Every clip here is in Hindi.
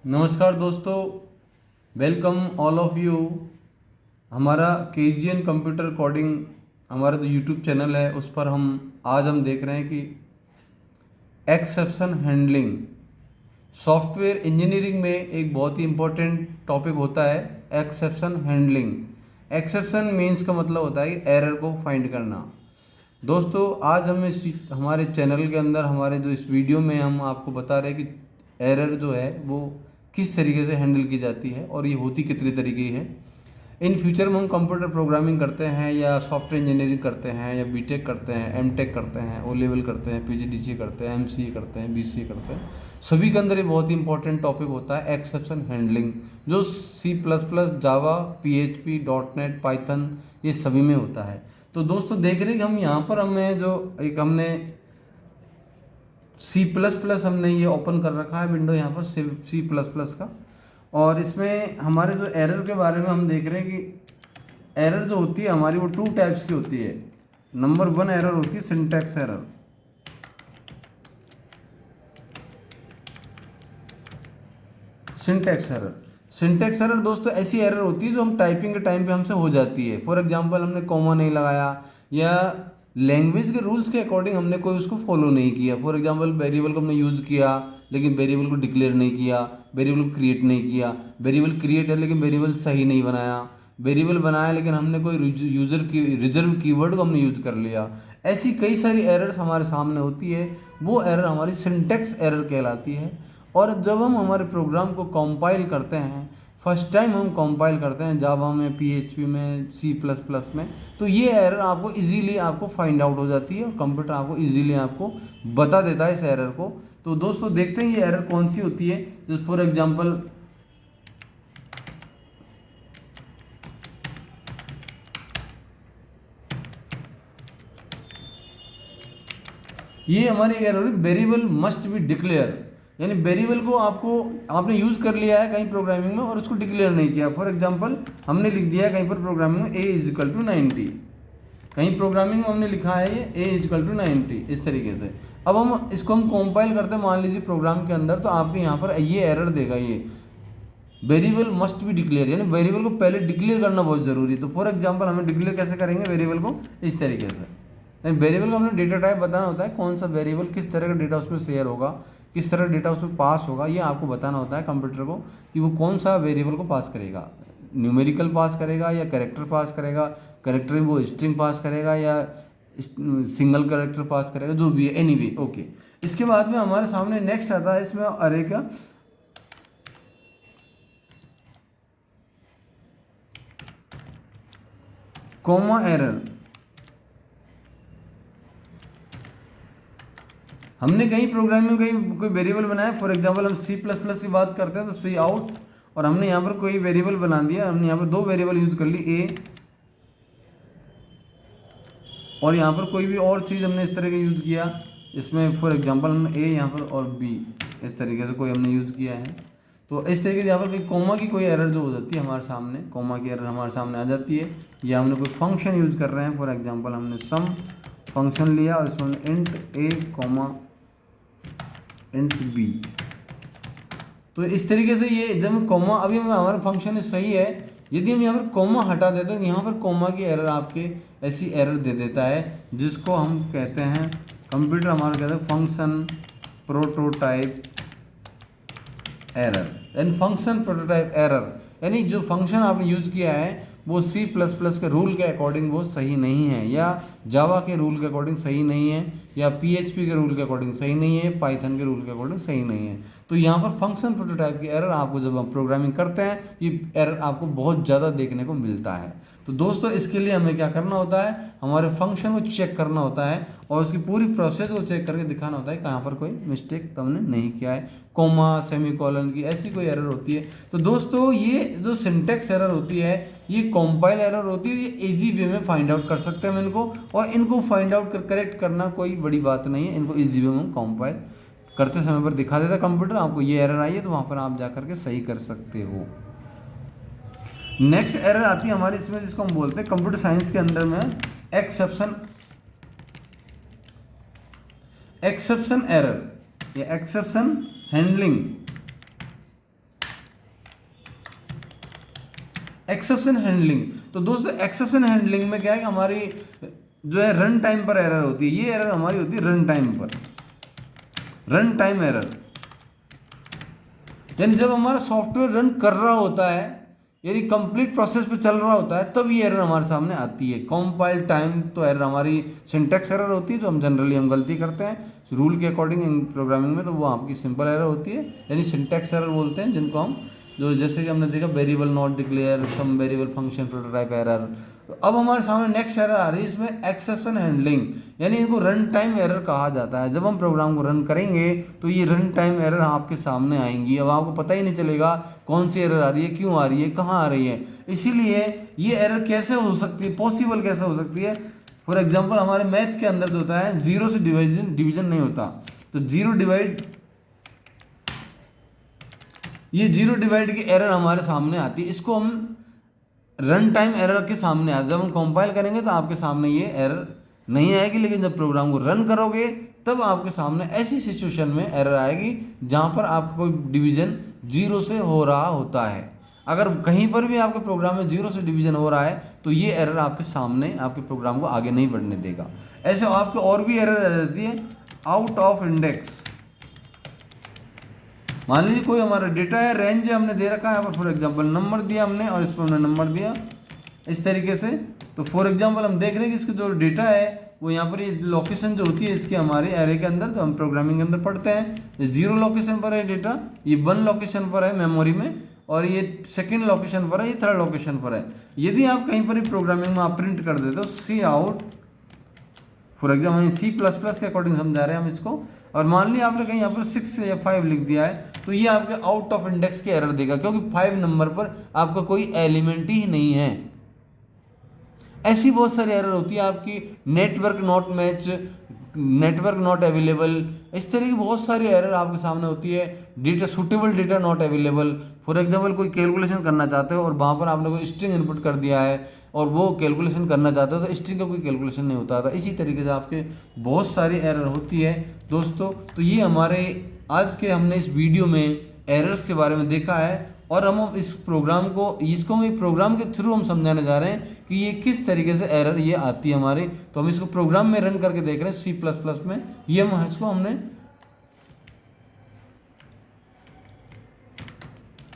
नमस्कार दोस्तों, वेलकम ऑल ऑफ यू। हमारा केजीएन कंप्यूटर कोडिंग हमारा जो यूट्यूब चैनल है उस पर हम देख रहे हैं कि एक्सेप्शन हैंडलिंग सॉफ्टवेयर इंजीनियरिंग में एक बहुत ही इम्पोर्टेंट टॉपिक होता है। एक्सेप्शन हैंडलिंग, एक्सेप्शन मीन्स का मतलब होता है कि एरर को फाइंड करना। दोस्तों आज हमारे चैनल के अंदर हमारे जो इस वीडियो में हम आपको बता रहे हैं कि एरर जो है वो किस तरीके से हैंडल की जाती है और ये होती कितनी तरीके की है। इन फ्यूचर में हम कंप्यूटर प्रोग्रामिंग करते हैं या सॉफ्टवेयर इंजीनियरिंग करते हैं या बीटेक करते हैं, एमटेक करते हैं, ओ लेवल करते हैं, पीजीडीसीए करते हैं, एमसीए करते हैं, बीसीए करते हैं, सभी के अंदर ये बहुत ही इंपॉर्टेंट टॉपिक होता है एक्सेप्शन हैंडलिंग, जो सी प्लस प्लस, जावा, पीएचपी, डॉट नेट, पाइथन ये सभी में होता है। तो दोस्तों देख रहे हैं कि हम यहाँ पर हमने सी प्लस प्लस हमने ये ओपन कर रखा है विंडो यहाँ पर सी प्लस प्लस का। और इसमें हमारे जो एरर के बारे में हम देख रहे हैं कि एरर जो होती है हमारी वो 2 टाइप्स की होती है। नंबर 1 एरर होती है सिंटैक्स एरर। सिंटैक्स एरर दोस्तों ऐसी एरर होती है जो हम टाइपिंग के टाइम पे हमसे हो जाती है। फॉर एग्जांपल हमने कॉमा नहीं लगाया या लैंग्वेज के रूल्स के अकॉर्डिंग हमने कोई उसको फॉलो नहीं किया। फॉर एग्जांपल वेरिएबल को हमने यूज़ किया लेकिन वेरिएबल को डिक्लेयर नहीं किया, वेरिएबल को क्रिएट नहीं किया, वेरिएबल क्रिएट है लेकिन वेरिएबल सही नहीं बनाया, वेरिएबल बनाया लेकिन हमने कोई यूज़र की रिजर्व कीवर्ड को हमने यूज़ कर लिया। ऐसी कई सारी एरर्स हमारे सामने होती है, वो एरर हमारी सिंटैक्स एरर कहलाती है। और जब हम हमारे प्रोग्राम को कंपाइल करते हैं, फर्स्ट टाइम हम कंपाइल करते हैं जावा में, पीएचपी में, सी प्लस प्लस में, तो ये एरर आपको इजीली आपको फाइंड आउट हो जाती है और कंप्यूटर आपको इजीली आपको बता देता है इस एरर को। तो दोस्तों देखते हैं ये एरर कौन सी होती है। जैसे फॉर एग्जांपल ये हमारी एरर हो रही वेरिएबल मस्ट बी डिक्लेयर, यानी वेरिएबल को आपने यूज़ कर लिया है कहीं प्रोग्रामिंग में और उसको डिक्लेयर नहीं किया। फॉर एग्जांपल हमने लिख दिया है कहीं पर प्रोग्रामिंग में a = 90, कहीं प्रोग्रामिंग में हमने लिखा है ये a = 90 इस तरीके से। अब इसको हम कंपाइल करते हैं मान लीजिए प्रोग्राम के अंदर, तो आपके यहाँ पर ये एरर देगा, ये वेरिएबल मस्ट बी डिक्लेयर, यानी वेरिएबल को पहले डिक्लेयर करना बहुत ज़रूरी है। तो फॉर एग्जांपल हमें डिक्लेयर कैसे करेंगे वेरिएबल को, इस तरीके से। वेरिएबल को हमने डेटा टाइप बताना होता है, कौन सा वेरिएबल किस तरह का डेटा उसमें शेयर होगा, किस तरह डेटा उसमें पास होगा, ये आपको बताना होता है कंप्यूटर को कि वो कौन सा वेरिएबल को पास करेगा। न्यूमेरिकल पास करेगा या कैरेक्टर पास करेगा, कैरेक्टर में वो स्ट्रिंग पास करेगा या सिंगल कैरेक्टर पास करेगा, जो भी है, एनीवे ओके। इसके बाद में हमारे सामने नेक्स्ट आता है इसमें अरे का कॉमा एरर। हमने कहीं प्रोग्रामिंग में कहीं कोई वेरिएबल बनाया, फॉर एग्जांपल हम सी प्लस प्लस की बात करते हैं तो सी आउट, और हमने यहाँ पर कोई वेरिएबल बना दिया, हमने यहाँ पर 2 वेरिएबल यूज कर ली, ए और यहाँ पर कोई भी और चीज़ हमने इस तरह का यूज़ किया। इसमें फॉर एग्जांपल हमने ए यहाँ पर और बी इस तरीके से कोई हमने यूज़ किया है। तो इस तरीके से यहाँ पर कोई कोमा की कोई एरर जो हो जाती है हमारे सामने, कोमा की एरर हमारे सामने आ जाती है। या हमने कोई फंक्शन यूज़ कर रहे हैं, फॉर एग्जाम्पल हमने सम फंक्शन लिया और इसमें इंट ए कॉमा इंट बी। तो इस तरीके से ये जब कॉमा, अभी हमारा फंक्शन सही है, यदि हम यहाँ पर कॉमा हटा देते हैं तो यहाँ पर कॉमा की एरर आपके ऐसी एरर दे देता है जिसको हम कहते हैं, कंप्यूटर हमारा कहते हैं फंक्शन प्रोटोटाइप एरर। यानी फंक्शन प्रोटोटाइप एरर, यानी जो फंक्शन आपने यूज़ किया है वो सी प्लस प्लस के रूल के अकॉर्डिंग वो सही नहीं है, या जावा के रूल के अकॉर्डिंग सही नहीं है, या पीएचपी के रूल के अकॉर्डिंग सही नहीं है, पाइथन के रूल के अकॉर्डिंग सही नहीं है। तो यहाँ पर फंक्शन प्रोटोटाइप की एरर आपको जब हम प्रोग्रामिंग करते हैं ये एरर आपको बहुत ज़्यादा देखने को मिलता है। तो दोस्तों इसके लिए हमें क्या करना होता है, हमारे फंक्शन को चेक करना होता है और उसकी पूरी प्रोसेस को चेक करके दिखाना होता है कहाँ पर कोई मिस्टेक तुमने नहीं किया है, कोमा सेमीकोलन की ऐसी कोई एरर होती है। तो दोस्तों ये जो सिंटैक्स एरर होती है ये कंपाइल एरर होती है, ये इजी वे में फाइंड आउट कर सकते हैं हम इनको, और इनको फाइंड आउट कर करेक्ट करना कोई बड़ी बात नहीं है। इनको इजी वे में हम कंपाइल करते समय पर दिखा देता कंप्यूटर, आपको ये एरर आई है तो वहाँ पर आप जा करके सही कर सकते हो। नेक्स्ट एरर आती है हमारे इसमें जिसको हम बोलते हैं कंप्यूटर साइंस के अंदर में एक्सेप्शन एरर या एक्सेप्शन हैंडलिंग। Exception handling. तो दोस्तों एक्सेप्शन हैंडलिंग में क्या है कि हमारी जो है रन टाइम पर एरर होती है, ये एरर हमारी होती है रन टाइम पर, रन टाइम एरर। यानी जब हमारा सॉफ्टवेयर रन कर रहा होता है, यानी कंप्लीट प्रोसेस पे चल रहा होता है, तब ये एरर हमारे सामने आती है। कंपाइल टाइम तो एरर हमारी सिंटैक्स एरर होती है, तो हम जनरली गलती करते हैं रूल के अकॉर्डिंग इन प्रोग्रामिंग में, तो वो आपकी सिंपल एरर होती है, यानी सिंटैक्स एरर बोलते हैं, जिनको हम जो जैसे कि हमने देखा variable not declare, some variable function prototype error. तो अब हमारे सामने नेक्स्ट एरर आ रही है इसमें एक्सेप्शन हैंडलिंग, यानी इनको रन टाइम एरर कहा जाता है। जब हम प्रोग्राम को रन करेंगे तो ये रन टाइम एरर आपके सामने आएंगी। अब आपको पता ही नहीं चलेगा कौन सी एरर आ रही है, क्यों आ रही है, कहाँ आ रही है। इसीलिए ये एरर कैसे हो सकती है, पॉसिबल कैसे हो सकती है। फॉर एग्जाम्पल हमारे मैथ के अंदर जो होता है जीरो से डिवीजन नहीं होता, तो जीरो डिवाइड, ये जीरो डिवाइड की एरर हमारे सामने आती है, इसको हम रन टाइम एरर के सामने आता है। जब हम कंपाइल करेंगे तो आपके सामने ये एरर नहीं आएगी, लेकिन जब प्रोग्राम को रन करोगे तब आपके सामने ऐसी सिचुएशन में एरर आएगी जहां पर आपका कोई डिवीजन जीरो से हो रहा होता है। अगर कहीं पर भी आपके प्रोग्राम में जीरो से डिवीजन हो रहा है तो ये एरर आपके सामने आपके प्रोग्राम को आगे नहीं बढ़ने देगा। ऐसे आपके और भी एरर आ जाती है आउट ऑफ इंडेक्स। मान लीजिए कोई हमारा डेटा है, रेंज है हमने दे रखा है, यहाँ पर फॉर एग्जांपल नंबर दिया हमने और इस पर हमने नंबर दिया इस तरीके से। तो फॉर एग्जांपल हम देख रहे हैं कि इसका जो डेटा है वो यहाँ पर ये लोकेशन जो होती है इसके हमारे एरे के अंदर, तो हम प्रोग्रामिंग के अंदर पढ़ते हैं, ये 0 लोकेशन पर है डेटा, ये 1 लोकेशन पर है मेमोरी में, और ये सेकेंड लोकेशन पर है, ये थर्ड लोकेशन पर है। यदि आप कहीं पर भी प्रोग्रामिंग में आप प्रिंट कर देते हो सी आउट, फॉर एग्जाम्पल C++ के अकॉर्डिंग समझा रहे हैं हम इसको, और मान लिया आपने कहीं यहाँ पर 6 या 5 लिख दिया है, तो ये आपके आउट ऑफ इंडेक्स की एरर देगा, क्योंकि 5 नंबर पर आपका कोई एलिमेंट ही नहीं है। ऐसी बहुत सारी एरर होती है आपकी, network not match, network not available, इस तरह की बहुत सारी एरर आपके सामने होती है। Data suitable data not available, for example कोई कैलकुलेशन करना चाहते हो और वहाँ पर आपने कोई स्ट्रिंग इनपुट कर दिया है और वो कैलकुलेशन करना चाहते हो तो स्ट्रिंग का कोई कैलकुलेशन नहीं होता था। इसी तरीके से आपके बहुत सारी एरर होती है दोस्तों। तो ये हमारे आज के हमने इस वीडियो में एरर्स के बारे में देखा है, और हम इस प्रोग्राम को इसको हम एक प्रोग्राम के थ्रू हम समझाने जा रहे हैं कि ये किस तरीके से एरर ये आती है हमारी। तो हम इसको प्रोग्राम में रन करके देख रहे हैं C++ में, ये हम इसको हमने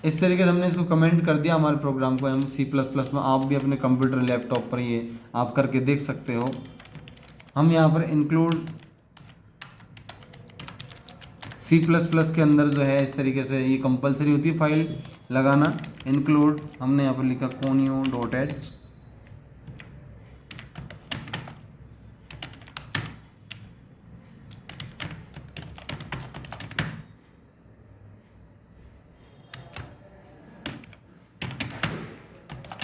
इस तरीके से हमने इसको कमेंट कर दिया हमारे प्रोग्राम को हम C++ में। आप भी अपने कंप्यूटर लैपटॉप पर ये आप करके देख सकते हो। हम यहाँ पर इंक्लूड C++ के अंदर जो है इस तरीके से ये कंपलसरी होती है फाइल लगाना, इंक्लूड हमने यहाँ पर लिखा conio.h,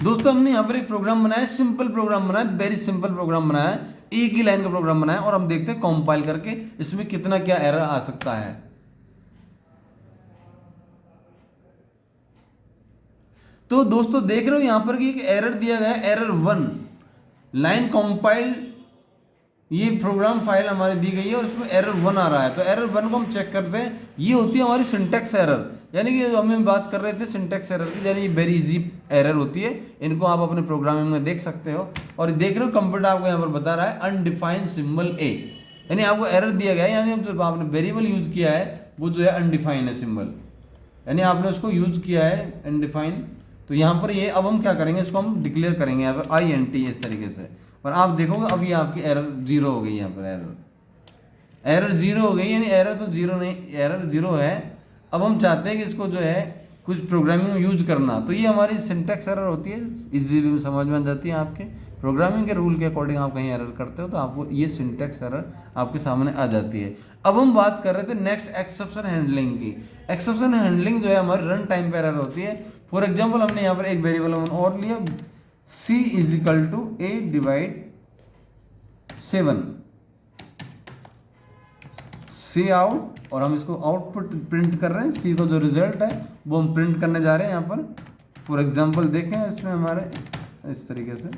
दोस्तों हमने यहाँ पर एक प्रोग्राम बनाया, सिंपल प्रोग्राम बनाया, वेरी सिंपल प्रोग्राम बनाया, एक ही लाइन का प्रोग्राम बनाया, और हम देखते हैं कंपाइल करके इसमें कितना क्या एरर आ सकता है। तो दोस्तों देख रहे हो यहाँ पर कि एक एरर दिया गया है, एरर 1 लाइन कंपाइल, ये प्रोग्राम फाइल हमारी दी गई है और इसमें एरर 1 आ रहा है। तो एरर 1 को हम चेक करते हैं, ये होती है हमारी सिंटैक्स एरर, यानी कि हम बात कर रहे थे सिंटैक्स एरर की, यानी ये वेरी इजी एरर होती है। इनको आप अपने प्रोग्रामिंग में देख सकते हो। और देख रहे हो कंप्यूटर आपको यहाँ पर बता रहा है अनडिफाइंड सिंबल ए, यानी आपको एरर दिया गया है, यानी जो आपने वेरिएबल यूज किया है वो जो है अनडिफाइंड है सिंबल, यानी आपने उसको यूज किया है अनडिफाइंड। तो यहाँ पर ये अब हम क्या करेंगे, इसको हम डिक्लेयर करेंगे यहाँ पर INT इस तरीके से, और आप देखोगे अब ये आपकी एरर 0 हो गई। यहाँ पर एरर 0 हो गई, यानी एरर तो 0 नहीं, एरर 0 है। अब हम चाहते हैं कि इसको जो है कुछ प्रोग्रामिंग में यूज करना, तो ये हमारी सिंटैक्स एरर होती है, इजीली समझ में आ जाती है। आपके प्रोग्रामिंग के रूल के अकॉर्डिंग आप कहीं एरर करते हो तो आपको ये सिंटैक्स एरर आपके सामने आ जाती है। अब हम बात कर रहे थे नेक्स्ट एक्सेप्शन हैंडलिंग की। एक्सेप्शन हैंडलिंग जो है हमारी रन टाइम पर एरर होती है। फॉर एग्जाम्पल हमने यहाँ पर एक वेरिएबल और लिया C = A / 7 C आउट, और हम इसको आउटपुट प्रिंट कर रहे हैं, C का जो रिजल्ट है वो हम प्रिंट करने जा रहे हैं यहाँ पर। फॉर एग्जाम्पल देखें इसमें हमारे इस तरीके से।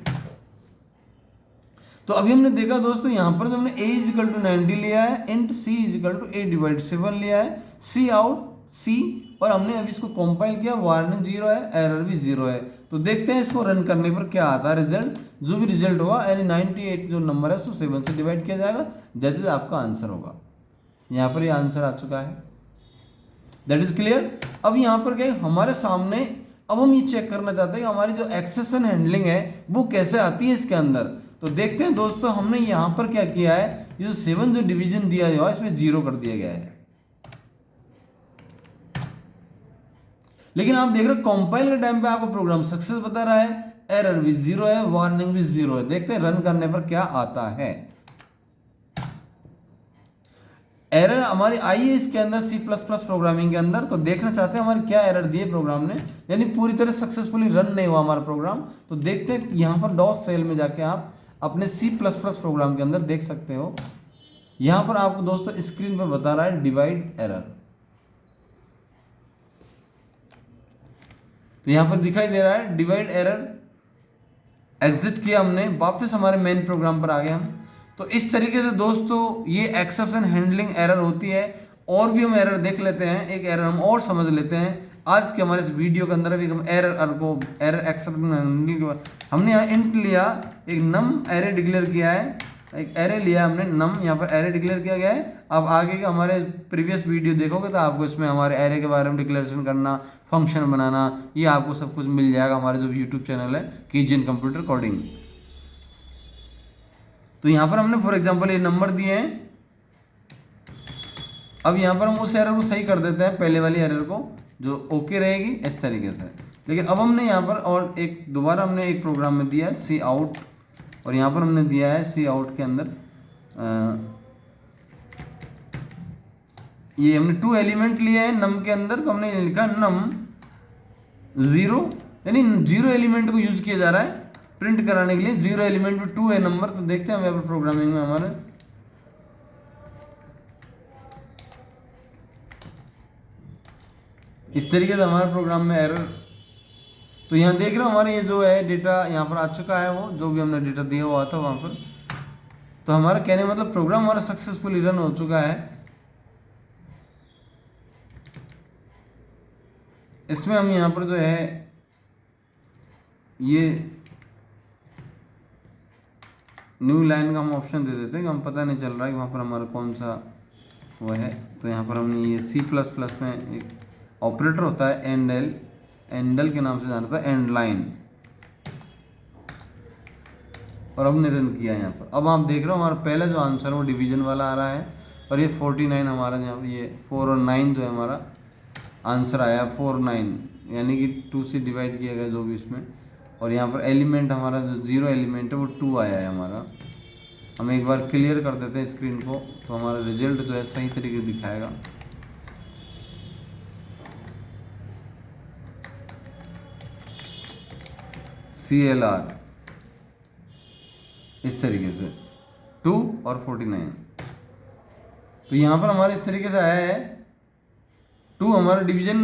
तो अभी हमने देखा दोस्तों यहाँ पर जो हमने A = 90 लिया है, इंट C = A / 7 लिया है, C आउट सी, और हमने अभी इसको कंपाइल किया, वार्निंग 0 है, एरर भी 0 है। तो देखते हैं इसको रन करने पर क्या आता है रिजल्ट। जो भी रिजल्ट होगा यानी 98 जो नंबर है उसको 7 से डिवाइड किया जाएगा, दैट इज आपका आंसर होगा। यहाँ पर ये आंसर आ चुका है, दैट इज क्लियर। अब यहाँ पर क्या हमारे सामने, अब हम ये चेक करना चाहते हैं कि हमारी जो एक्सेप्शन हैंडलिंग है वो कैसे आती है इसके अंदर। तो देखते हैं दोस्तों, हमने यहाँ पर क्या किया है, ये जो 7 जो डिवीजन दिया हुआ है इसमें 0 कर दिया गया है। लेकिन आप देख रहे हो कंपाइल के टाइम पे आपको प्रोग्राम सक्सेस बता रहा है, एरर भी 0 है, वार्निंग भी 0 है। देखते हैं रन करने पर क्या आता है। एरर हमारी आई है इसके अंदर C++ प्रोग्रामिंग के अंदर। तो देखना चाहते हैं हमारे क्या एरर दिए प्रोग्राम ने, यानी पूरी तरह सक्सेसफुली रन नहीं हुआ हमारा प्रोग्राम। तो देखते हैं यहाँ पर डॉस सेल में जाके आप अपने C++ प्रोग्राम के अंदर देख सकते हो। यहाँ पर आपको दोस्तों स्क्रीन पर बता रहा है डिवाइड एरर। तो यहाँ पर दिखाई दे रहा है डिवाइड एरर। एग्जिट किया हमने, वापस हमारे मेन प्रोग्राम पर आ गए हम। तो इस तरीके से दोस्तों ये एक्सेप्शन हैंडलिंग एरर होती है। और भी हम एरर देख लेते हैं, एक एरर हम और समझ लेते हैं आज के हमारे इस वीडियो के अंदर। हम एरर एक्सेप्शन हैंडलिंग के बाद हमने यहाँ इंट लिया, एक नम एरे डिक्लेयर किया है, एक एरे लिया हमने नम, यहाँ पर एरे डिक्लेयर किया गया है। अब आगे के हमारे प्रीवियस वीडियो देखोगे तो आपको इसमें हमारे एरे के बारे में डिक्लेरेशन करना, फंक्शन बनाना, ये आपको सब कुछ मिल जाएगा हमारे जो यूट्यूब चैनल है कीजियन कंप्यूटर कोडिंग। तो यहाँ पर हमने फॉर एग्जांपल ये नंबर दिए हैं। अब यहाँ पर हम उस एरर को सही कर देते हैं, पहले वाली एरर को जो ओके रहेगी इस तरीके से। लेकिन अब हमने यहाँ पर और एक दोबारा हमने एक प्रोग्राम में दिया है सी आउट, और यहाँ पर हमने दिया है सी आउट के अंदर ये हमने 2 एलिमेंट लिए हैं नम के अंदर। तो हमने लिखा नम 0, यानी 0 एलिमेंट को यूज किया जा रहा है प्रिंट कराने के लिए। 0 एलिमेंट में 2 है नंबर। तो देखते हैं हम यहाँ पर प्रोग्रामिंग में हमारे इस तरीके से हमारे प्रोग्राम में एरर। तो यहाँ देख रहे हो हमारे ये जो है डेटा यहाँ पर आ चुका है, वो जो भी हमने डेटा दिया हुआ था वहाँ पर। तो हमारा कहने मतलब प्रोग्राम हमारा सक्सेसफुली रन हो चुका है। इसमें हम यहाँ पर जो है ये न्यू लाइन का हम ऑप्शन दे देते हैं कि हम पता नहीं चल रहा है वहाँ पर हमारा कौन सा वो है। तो यहाँ पर हमने ये C++ में एक ऑपरेटर होता है एंडल के नाम से जाना था, एंड लाइन, और हमने रन किया यहाँ पर। अब आप देख रहे हो हमारा पहला जो आंसर वो डिवीजन वाला आ रहा है, और ये 49 हमारा यहाँ पर ये 4 और 9 जो है हमारा आंसर आया 49, यानी कि 2 से डिवाइड किया गया जो भी इसमें। और यहाँ पर एलिमेंट हमारा जो 0 एलिमेंट है वो 2 आया है हमारा। हम एक बार क्लियर कर देते हैं स्क्रीन को, तो हमारा रिजल्ट जो है सही तरीके से दिखाएगा। CLR इस तरीके से 2 और 49। तो यहाँ पर हमारे इस तरीके से आया है 2 हमारा डिवीजन,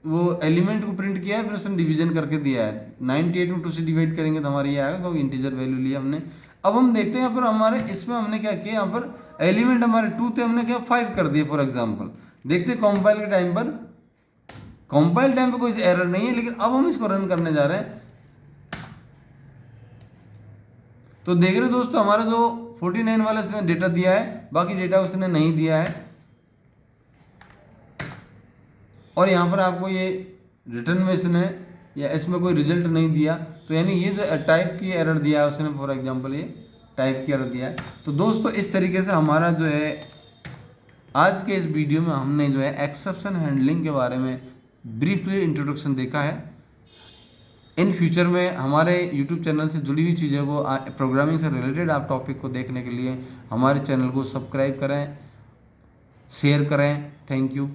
वो एलिमेंट को प्रिंट किया है, फिर उसने डिवीजन करके दिया है। 98 में 2 से डिवाइड करेंगे तो हमारा ये आएगा, क्योंकि इंटीजर वैल्यू लिया हमने। अब हम देखते हैं यहाँ पर हमारे इसमें हमने क्या किया, यहाँ पर एलिमेंट हमारे 2 थे, हमने क्या 5 कर दिए फॉर एग्जाम्पल। देखते हैं कंपाइल के टाइम पर, कंपाइल टाइम पर कोई एरर नहीं है, लेकिन अब हम इसको रन करने जा रहे हैं। तो देख रहे हो दोस्तों हमारा जो 49 वाला इसने डेटा दिया है, बाकी डेटा उसने नहीं दिया है। और यहाँ पर आपको ये रिटर्न में इसने या इसमें कोई रिजल्ट नहीं दिया। तो यानी ये जो टाइप की एरर दिया है उसने, फॉर एग्जांपल ये टाइप की एरर दिया है। तो दोस्तों इस तरीके से हमारा जो है आज के इस वीडियो में हमने जो है एक्सेप्शन हैंडलिंग के बारे में ब्रीफली इंट्रोडक्शन देखा है। इन फ्यूचर में हमारे YouTube चैनल से जुड़ी हुई चीज़ों को, प्रोग्रामिंग से रिलेटेड आप टॉपिक को देखने के लिए हमारे चैनल को सब्सक्राइब करें, शेयर करें। Thank you.